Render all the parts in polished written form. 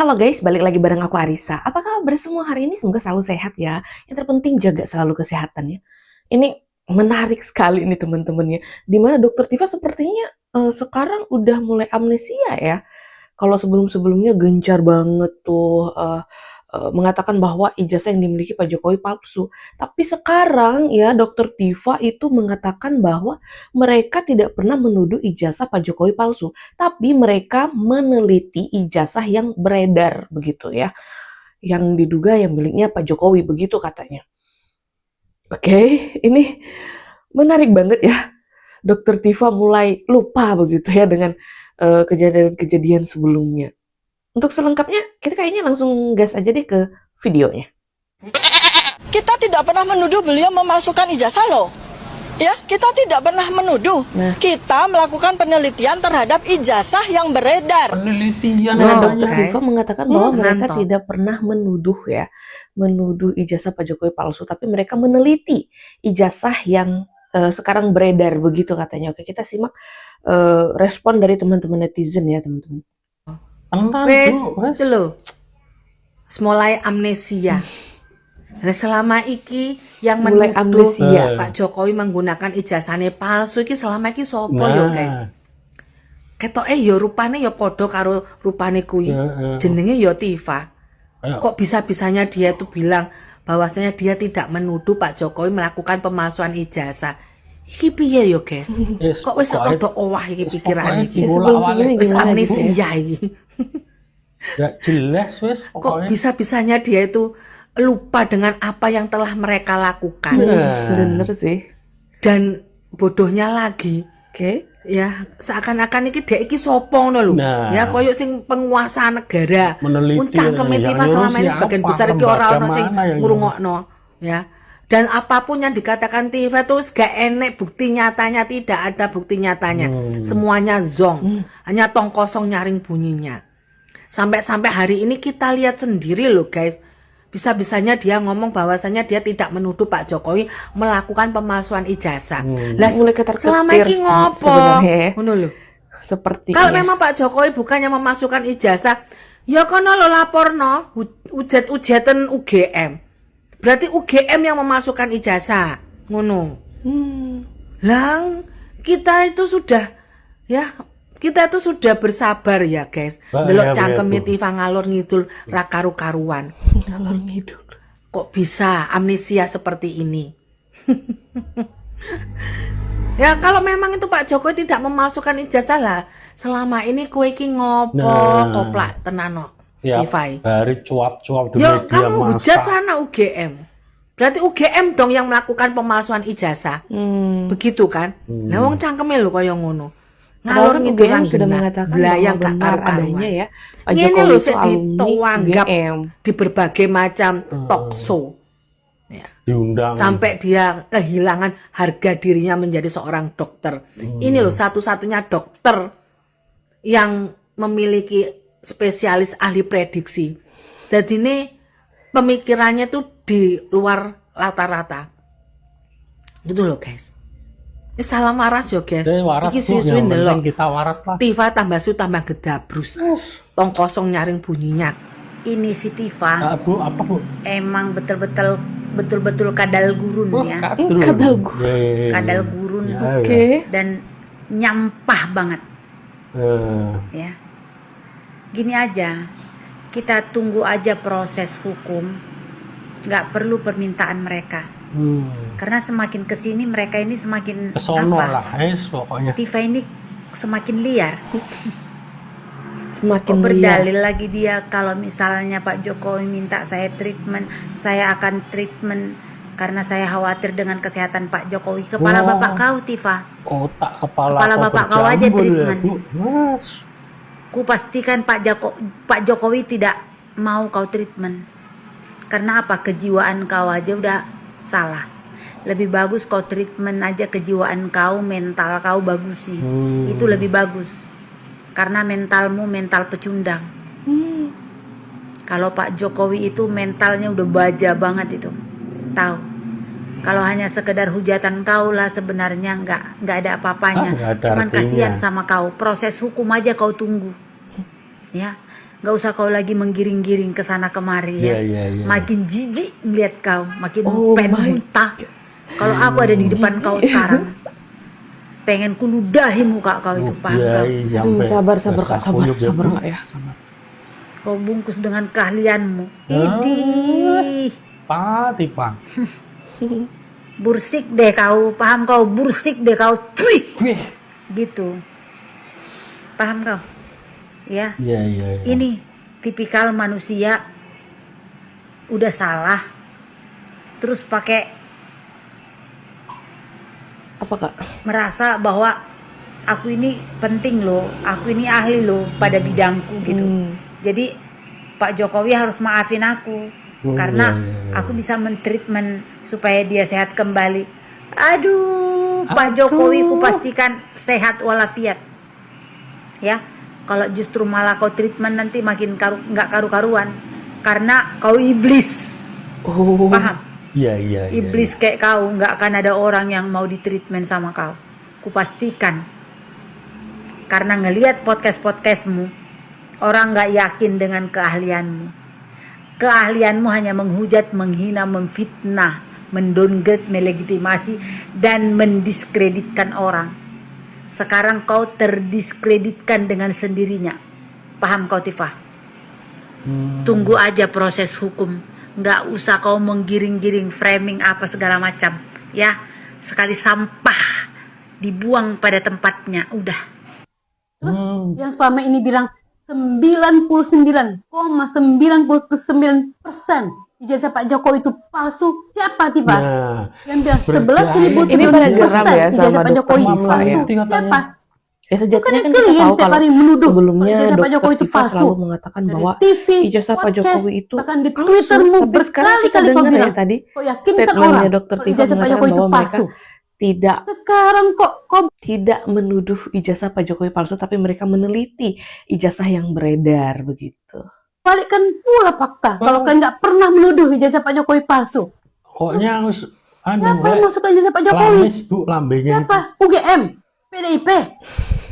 Halo guys, balik lagi bareng aku Arisa. Apa kabar semua hari ini? Semoga selalu sehat ya. Yang terpenting jaga selalu kesehatannya. Ini menarik sekali nih teman-temannya. Dimana Dokter Tifa sepertinya sekarang udah mulai amnesia ya. Kalau sebelum-sebelumnya gencar banget tuh mengatakan bahwa ijazah yang dimiliki Pak Jokowi palsu. Tapi sekarang ya Dokter Tifa itu mengatakan bahwa mereka tidak pernah menuduh ijazah Pak Jokowi palsu, tapi mereka meneliti ijazah yang beredar begitu ya, yang diduga yang miliknya Pak Jokowi begitu katanya. Oke, ini menarik banget ya. Dokter Tifa mulai lupa begitu ya dengan kejadian-kejadian sebelumnya. Untuk selengkapnya, kita kayaknya langsung gas aja deh ke videonya. Kita tidak pernah menuduh beliau memalsukan ijazah loh. Ya, kita tidak pernah menuduh. Kita melakukan penelitian terhadap ijazah yang beredar. Penelitian. Nah, Dokter Tifa mengatakan bahwa mereka tidak pernah menuduh ya, menuduh ijazah Pak Jokowi palsu, tapi mereka meneliti ijazah yang sekarang beredar begitu katanya. Oke, kita simak respon dari teman-teman netizen ya, teman-teman. Wes, itu loh. Mulai amnesia. Nah, selama iki yang Mulai menuduh amnesia. Pak Jokowi menggunakan ijazahnya palsu iki selama iki sopo yo guys. Ketoke yo rupane yo podo karo rupane kuwi. Jenenge yo Tifa. Kok bisa-bisanya dia tuh bilang bahwasanya dia tidak menuduh Pak Jokowi melakukan pemalsuan ijazah. Iki piye yo guys? Kok wis rada owah iki pikiran iki. Sebelum-sebelumnya Wis gimana amnesia iki. Gak jelas wes Kok bisa-bisanya dia itu lupa dengan apa yang telah mereka lakukan. Bener sih. Dan bodohnya lagi, Oke. ya seakan-akan iki dek iki sopo ngono lho. Ya koyo sing penguasa negara. Meneliti Cangkeme Tifa selama ini sebagian besar iki ora ono sing ngrungokno, ya. Dan apapun yang dikatakan Tifa itu gak enek bukti nyatanya, tidak ada bukti nyatanya. Semuanya zong, hanya tong kosong nyaring bunyinya. Sampai-sampai hari ini kita lihat sendiri loh guys. Bisa-bisanya dia ngomong bahwasanya dia tidak menuduh Pak Jokowi melakukan pemalsuan ijazah. Lah selama ini ngopo? Ngono lho. Seperti kalau memang Pak Jokowi bukannya memalsukan ijazah, ya kono lo laporno ujat-ujatan UGM. Berarti UGM yang memalsukan ijazah. Ngono. Lah kita itu sudah ya, kita itu sudah bersabar ya guys. Delok cangkeme Tifa ngalor ngidul ra karu-karuan. Ngalor ngidul. Kok bisa amnesia seperti ini? Ya kalau memang itu Pak Jokowi tidak memalsukan ijazah lah, selama ini kowe iki ngopo koplak tenano Tifa. Dari cuap-cuap di media masa. Kamu hujat sana UGM. Berarti UGM dong yang melakukan pemalsuan ijazah. Begitu kan? Nah wong cangkeme lho kaya ngono. Ngalor UGM sudah mengatakan belayang bahwa benar adanya ya Pak Jokowi Jokowi itu dituanggap di berbagai macam talk show ya. Diundang Sampai dia kehilangan harga dirinya menjadi seorang dokter. Ini loh satu-satunya dokter yang memiliki spesialis ahli prediksi. Jadi ini pemikirannya tuh di luar rata-rata gitu loh guys. Salam waras yo guys. Iki suwi-suwi ndelok kita waras lah. Tifa tambah su tambah gedabrus. Tong kosong nyaring bunyinya. Ini si Tifa. Bu, apa Bu? Emang betul-betul kadal gurun ya. Kadal gurun. Oke. Dan nyampah banget. Ya. Gini aja. Kita tunggu aja proses hukum. Nggak perlu permintaan mereka. Karena semakin kesini mereka ini semakin kesono lah, pokoknya. Tifa ini semakin liar. Semakin berdalil lagi dia kalau misalnya Pak Jokowi minta saya treatment, saya akan treatment karena saya khawatir dengan kesehatan Pak Jokowi. Kepala bapak kau Tifa. Otak kepala bapak kau aja treatment. Ya, Ku pastikan Pak Jokowi tidak mau kau treatment. Karena apa? Kejiwaan kau aja udah salah. Lebih bagus kau treatment aja kejiwaan kau, mental kau bagus sih. Itu lebih bagus. Karena mentalmu mental pecundang. Kalau Pak Jokowi itu mentalnya udah baja banget itu. Tahu. Kalau hanya sekedar hujatan kau lah sebenarnya nggak ada apa-apanya. Cuman kasihan sama kau. Proses hukum aja kau tunggu. Ya. Nggak usah kau lagi menggiring-giring ke sana kemari ya. Makin jijik ngeliat kau, makin pengen muntah. Kalau aku ada di depan kau sekarang, pengen kuludahi muka kau itu, paham kau? Sabar Kak, sabar Kak ya. Kau bungkus dengan keahlianmu. Idih. Pak. Bursik deh kau, paham kau? Bursik deh kau. Cuy. Gitu. Paham kau? Ya. Iya. Ini tipikal manusia udah salah terus pakai apa Kak? merasa bahwa aku ini penting loh, aku ini ahli loh pada bidangku gitu. Jadi Pak Jokowi harus maafin aku karena aku bisa mentreatment supaya dia sehat kembali. Aduh, Pak Jokowi ku pastikan sehat walafiat. Ya, kalau justru malah kau treatment nanti makin nggak karu-karuan karena kau iblis. Paham? Iya. Iblis kayak kau nggak akan ada orang yang mau ditreatment sama kau. Kupastikan. Karena ngelihat podcastmu, orang nggak yakin dengan keahlianmu. Keahlianmu hanya menghujat, menghina, memfitnah, mendowngrade, melegitimasi, dan mendiskreditkan orang. Sekarang kau terdiskreditkan dengan sendirinya. Paham kau, Tifa? Tunggu aja proses hukum. Nggak usah kau menggiring-giring framing apa segala macam. Ya, sekali sampah dibuang pada tempatnya. Udah. Terus yang selama ini bilang 99,99% ijazah Pak Jokowi itu palsu. Siapa Tifa? Yang bilang 11.000 ini pada geram ya sama Pak Jokowi Dokter Tifa ya. Siapa? Ya sejatinya kan Bukan kita tahu tiap kalau hari menuduh sebelumnya ijazah Pak Dokter Jokowi itu Tifa palsu. selalu mengatakan Dari bahwa TV, ijazah Pak podcast, Jokowi itu bahkan di palsu. Twittermu Tapi sekarang kita berkali-kali kau dengar ya bilang, tadi kau yakinkan statementnya orang Dokter kalau Tifa ijazah Pak mengatakan Jokowi itu bahwa mereka palsu. tidak Sekarang kok tidak menuduh ijazah Pak Jokowi palsu, tapi mereka meneliti ijazah yang beredar begitu. balikkan pula fakta. Kalau kalian nggak pernah menuduh ijazah Pak Jokowi palsu. Pokoknya harus Siapa yang masuk ke ijazah Pak Jokowi? lamis Bu lambenya. Siapa? UGM? PDIP?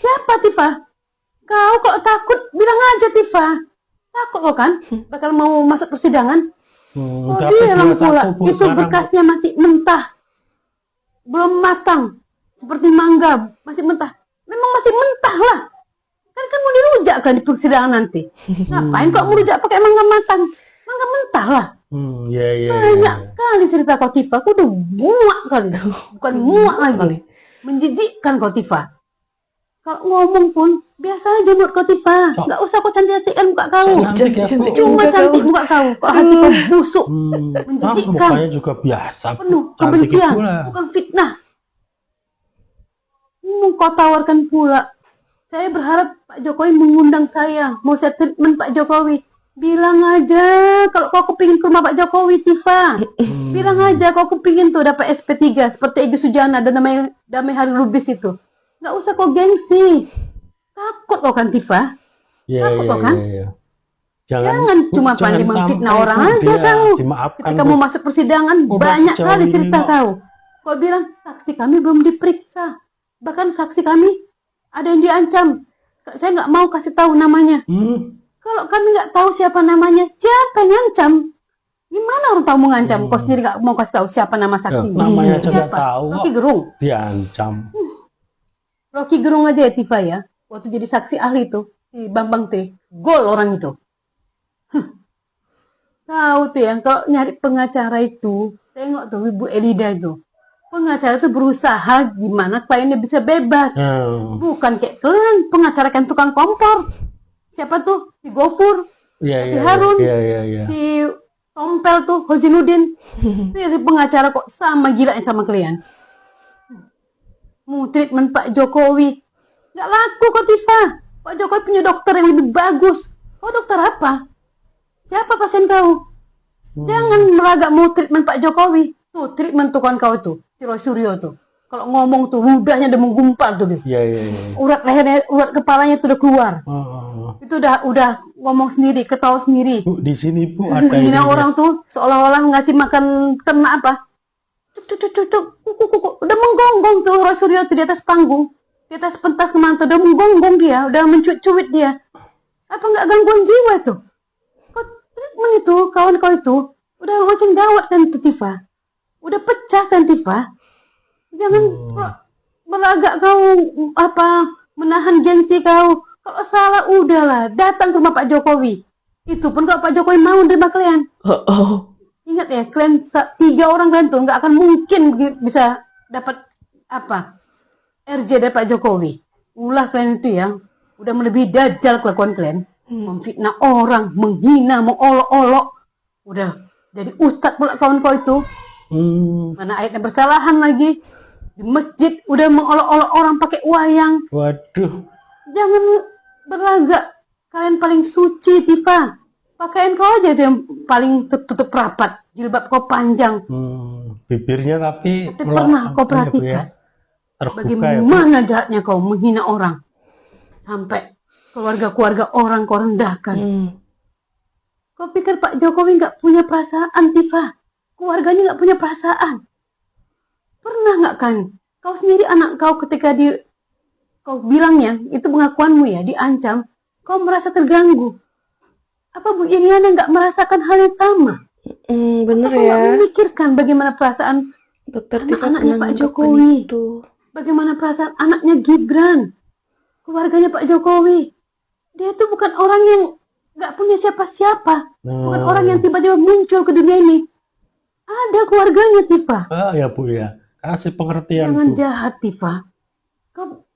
Siapa Tifa? Kau kok takut bilang aja Tifa. Takut lo kan? Bakal mau masuk persidangan? Oh bilang pula itu berkasnya masih mentah. Belum matang. Seperti mangga. Masih mentah. Memang masih mentah lah. Kan mau dirujak kan di persidangan nanti. Ngapain kok merujak pakai mangga matang? Mangga mentah lah. Banyak kali cerita kau Tifa. Aku udah muak kali. Bukan muak lagi. Menjijikkan kau Tifa. Kalau ngomong pun biasa aja buat kau Tifa. Nggak usah kau cantik-cantikkan muka kau. Cuma cantik muka kau. Kok hati kau busuk. Menjijikkan. Mukanya juga biasa. Penuh kebencian. Bukan fitnah. Kau tawarkan pula. Saya berharap Pak Jokowi mengundang saya. Mau saya treatment Pak Jokowi. Bilang aja kalau kau kepingin ke rumah Pak Jokowi, Tifa. Bilang aja kau kepingin tuh dapat SP3 seperti Egy Sujana dan Damai Hari Lubis itu. Nggak usah kau gengsi. Takut kau kan, Tifa? Takut kau kan? Jangan cuma pandai memfitnah orang aja kau. Ketika kamu masuk persidangan banyak kali cerita kau. Kau bilang saksi kami belum diperiksa. Bahkan saksi kami ada yang diancam. Saya nggak mau kasih tahu namanya. Kalau kami nggak tahu siapa namanya, siapa yang ngancam? Gimana orang tahu mengancam? Kau sendiri nggak mau kasih tahu siapa nama saksinya? Namanya aja nggak tahu. Rocky Gerung. Diancam. Rocky Gerung aja ya Tifa ya. Waktu jadi saksi ahli itu si Bambang T. Gol orang itu. Tahu tuh ya, kalau nyari pengacara itu, tengok tuh Ibu Elida itu. Pengacara itu berusaha gimana kliennya bisa bebas. Bukan kayak kalian pengacara kan tukang kompor. Siapa tuh? Si Gofur, si Harun, si Tompel tuh, Hozinudin. Itu pengacara kok sama gila sama kalian. Mau treatment Pak Jokowi. Nggak laku kok Tifa. Pak Jokowi punya dokter yang lebih bagus. Kau dokter apa? Siapa pasien kau? Jangan meragak mau treatment Pak Jokowi. Tuh treatment tuh kan kau tuh. Si Roy Suryo tuh. Kalau ngomong tuh ludahnya udah menggumpal tuh. Urat lehernya, urat kepalanya tuh udah keluar. Itu udah ngomong sendiri, ketawa sendiri. Bu, di sini Bu ada ini orang tuh seolah-olah ngasih makan ternak apa? Udah menggonggong tuh Roy Suryo tuh di atas panggung. Di atas pentas kemantau udah menggonggong dia, udah mencuit-cuit dia. Apa nggak gangguan jiwa tuh? Kok treatment itu, kawan kau itu, udah makin gawat kan tuh Tifa. Udah pecah kan Tifa. Jangan kok berlagak kau menahan gengsi kau. Kalau salah udahlah, datang ke rumah Pak Jokowi. Itu pun kalau Pak Jokowi mau nerima kalian. Ingat ya, kalian 3 orang kalian tuh nggak akan mungkin bisa dapat RJ dari Pak Jokowi. Ulah kalian itu ya, udah melebihi dajjal kelakuan kalian. Memfitnah orang, menghina, mengolok-olok. Udah jadi ustadz pula kawan kau itu. Mana ayatnya bersalahan lagi. Di masjid udah mengolok-olok orang pakai wayang. Waduh. Jangan berlagak. Kalian paling suci, Tifa. Pakaian kau aja tuh yang paling tutup rapat. Jilbab kau panjang. Bibirnya tapi pernah kau perhatikan bagaimana jahatnya kau menghina orang. Sampai keluarga-keluarga orang kau rendahkan. Kau pikir Pak Jokowi nggak punya perasaan, Tifa? Keluarganya nggak punya perasaan. Pernah nggak kan? Kau sendiri anak kau ketika kau bilangnya, itu pengakuanmu ya, diancam, kau merasa terganggu. Apa Bu Iriana nggak merasakan hal yang sama? Bener Apa ya. nggak memikirkan bagaimana perasaan Dokter Tifa anak-anaknya pernah Pak ngungkapin Jokowi? itu. Bagaimana perasaan anaknya Gibran? Keluarganya Pak Jokowi. Dia tuh bukan orang yang nggak punya siapa-siapa. Bukan orang yang tiba-tiba muncul ke dunia ini. Ada keluarganya, Tifa. Ya Bu ya. Kasih pengertian, Jangan Bu. jahat, Tifa. Kau,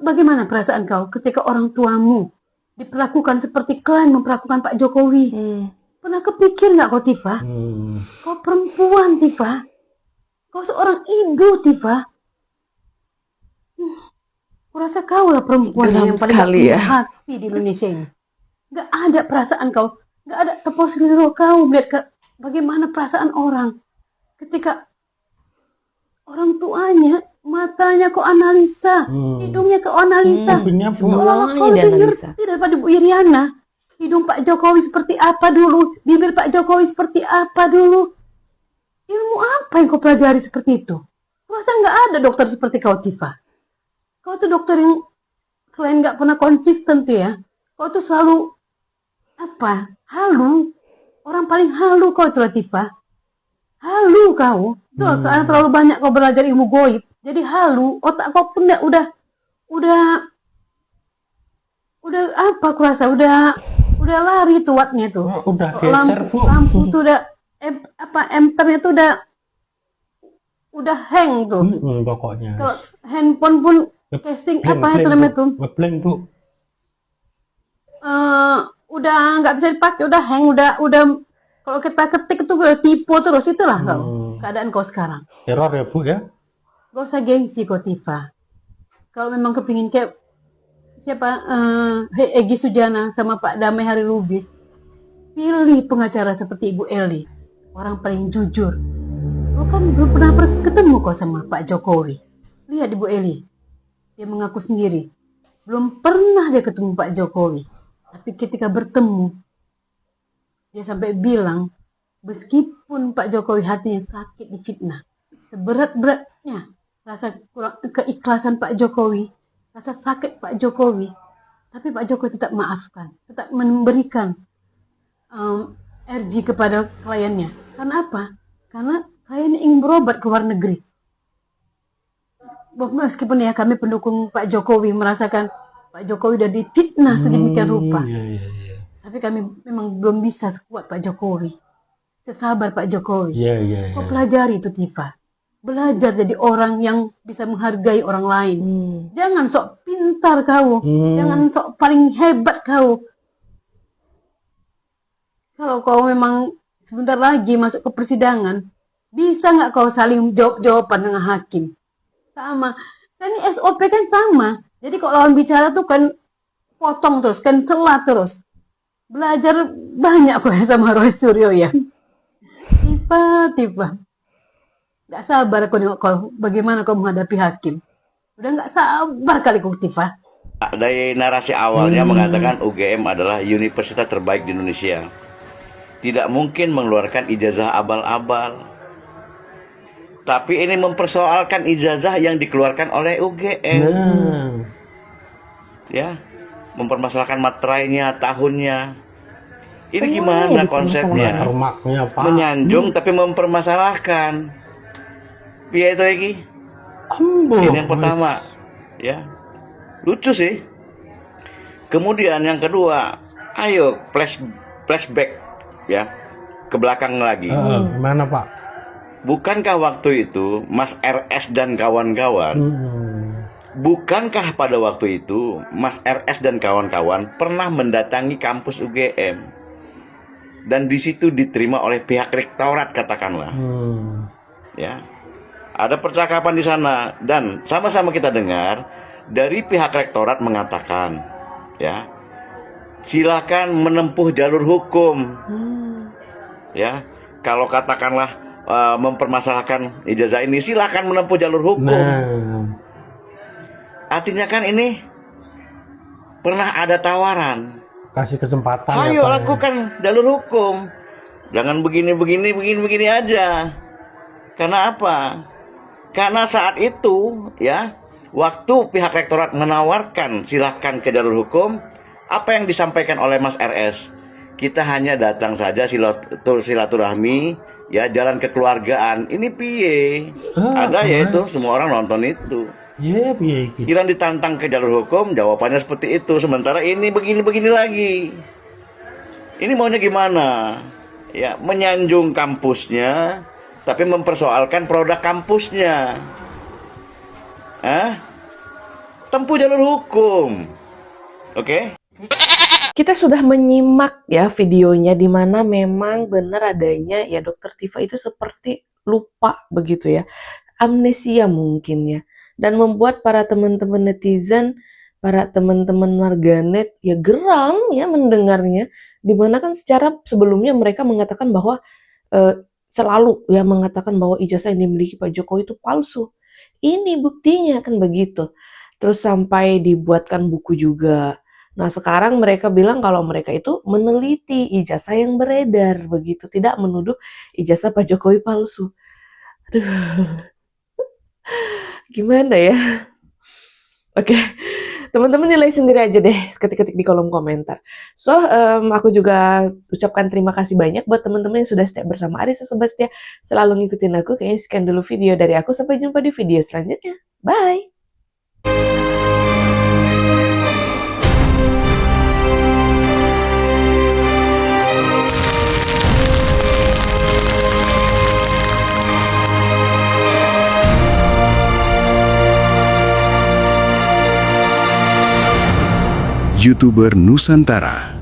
bagaimana perasaan kau ketika orang tuamu diperlakukan seperti kalian memperlakukan Pak Jokowi? Pernah kepikir nggak kau, Tifa? Kau perempuan, Tifa. Kau seorang ibu, Tifa. Kurasa kau lah perempuan Geram yang paling sekali punya ya. hati di Indonesia ini. Nggak ada perasaan kau. Nggak ada tepos liru kau melihat bagaimana perasaan orang ketika orang tuanya, matanya kau analisa, hidungnya kau analisa. Semuanya kau lebih dianalisa. ngerti daripada Bu Iriana. Hidung Pak Jokowi seperti apa dulu, bibir Pak Jokowi seperti apa dulu. Ilmu apa yang kau pelajari seperti itu? Masa nggak ada dokter seperti kau, Tifa? Kau tuh dokter yang selain nggak pernah konsisten tuh ya. Kau tuh selalu halu. Orang paling halu kau itu, Tifa. Halu kau. Tuh, karena terlalu banyak kau belajar ilmu goib. Jadi halu. Otak kau pun udah kurasa udah lari tuh wattnya tuh. Udah geser, Bu. Lampu tuh udah enternya tuh udah hang tuh. Pokoknya. Kalau handphone pun casing itu namanya tuh. Ngeblank, Bu. Udah nggak bisa dipakai, udah hang, udah kalau kita ketik itu udah tipu terus, itulah kau keadaan kau sekarang. Error ya, Bu ya. Gak usah gengsi kau, Tifa. Kalau memang kepingin kayak siapa Egy Sujana sama Pak Damai Hari Lubis, pilih pengacara seperti Ibu Eli, orang paling jujur. Kau kan belum pernah ketemu kau sama Pak Jokowi. Lihat Ibu Eli, dia mengaku sendiri belum pernah dia ketemu Pak Jokowi. Tapi ketika bertemu, dia sampai bilang, meskipun Pak Jokowi hatinya sakit difitnah, seberat-beratnya rasa keikhlasan Pak Jokowi, rasa sakit Pak Jokowi, tapi Pak Jokowi tetap maafkan, tetap memberikan RG kepada kliennya. Karena apa? Karena kliennya ingin berobat ke luar negeri. Meskipun ya kami pendukung Pak Jokowi merasakan Pak Jokowi udah difitnah sedemikian rupa. Tapi kami memang belum bisa sekuat Pak Jokowi. Sesabar Pak Jokowi. Kau pelajari itu, Tifa. Belajar jadi orang yang bisa menghargai orang lain. Jangan sok pintar kau. Jangan sok paling hebat kau. Kalau kau memang sebentar lagi masuk ke persidangan, bisa nggak kau saling jawab-jawaban dengan hakim? Sama. Kan ini SOP kan sama. Jadi kalau lawan bicara tuh kan potong terus, kan celah terus. Belajar banyak kok ya sama Roy Suryo ya. Tiba-tiba. Gak sabar aku nengok kau, bagaimana kau menghadapi hakim. Udah gak sabar kali kau, Tifa. Dari narasi awalnya mengatakan UGM adalah universitas terbaik di Indonesia. Tidak mungkin mengeluarkan ijazah abal-abal. Tapi ini mempersoalkan ijazah yang dikeluarkan oleh UGM. Ya, mempermasalahkan materainya, tahunnya. Ini Semuanya gimana dipermasalahkan. konsepnya? Termaknya Pak. Menyanjung tapi mempermasalahkan. Piye itu iki? Ambo. Ini yang pertama, ya. Lucu sih. Kemudian yang kedua, ayo flashback ya, ke belakang lagi. Gimana Pak? Bukankah waktu itu Mas RS dan kawan-kawan, bukankah pada waktu itu Mas RS dan kawan-kawan pernah mendatangi kampus UGM dan di situ diterima oleh pihak rektorat katakanlah, ya. Ada percakapan di sana dan sama-sama kita dengar dari pihak rektorat mengatakan, ya, silakan menempuh jalur hukum, ya. Kalau katakanlah mempermasalahkan ijazah ini, silakan menempuh jalur hukum. Artinya kan ini pernah ada tawaran. Kasih kesempatan. Ayo ya, Pak, lakukan jalur hukum. Jangan begini aja. Karena apa? Karena saat itu ya, waktu pihak rektorat menawarkan silakan ke jalur hukum, apa yang disampaikan oleh Mas RS? Kita hanya datang saja silaturahmi, ya, jalan kekeluargaan. Ini piye? Ada ya itu, semua orang nonton itu. Iya, piye iki? Kira ditantang ke jalur hukum, jawabannya seperti itu. Sementara ini begini lagi. Ini maunya gimana? Ya, menyanjung kampusnya, tapi mempersoalkan produk kampusnya. Tempuh jalur hukum. Oke? Kita sudah menyimak ya videonya di mana memang benar adanya ya Dokter Tifa itu seperti lupa begitu ya. Amnesia mungkin ya. Dan membuat para teman-teman netizen, para teman-teman warganet ya geram ya mendengarnya. Dimana kan secara sebelumnya mereka mengatakan bahwa selalu ya mengatakan bahwa ijazah yang dimiliki Pak Jokowi itu palsu. Ini buktinya kan begitu. Terus sampai dibuatkan buku juga. Nah sekarang mereka bilang kalau mereka itu meneliti ijazah yang beredar begitu, tidak menuduh ijazah Pak Jokowi palsu. Aduh, gimana ya? Oke, teman-teman nilai sendiri aja deh, ketik-ketik di kolom komentar. So, aku juga ucapkan terima kasih banyak buat teman-teman yang sudah setia bersama Arissa Sebastia, selalu ngikutin aku. Kayaknya sekian dulu video dari aku, sampai jumpa di video selanjutnya. Bye! YouTuber Nusantara.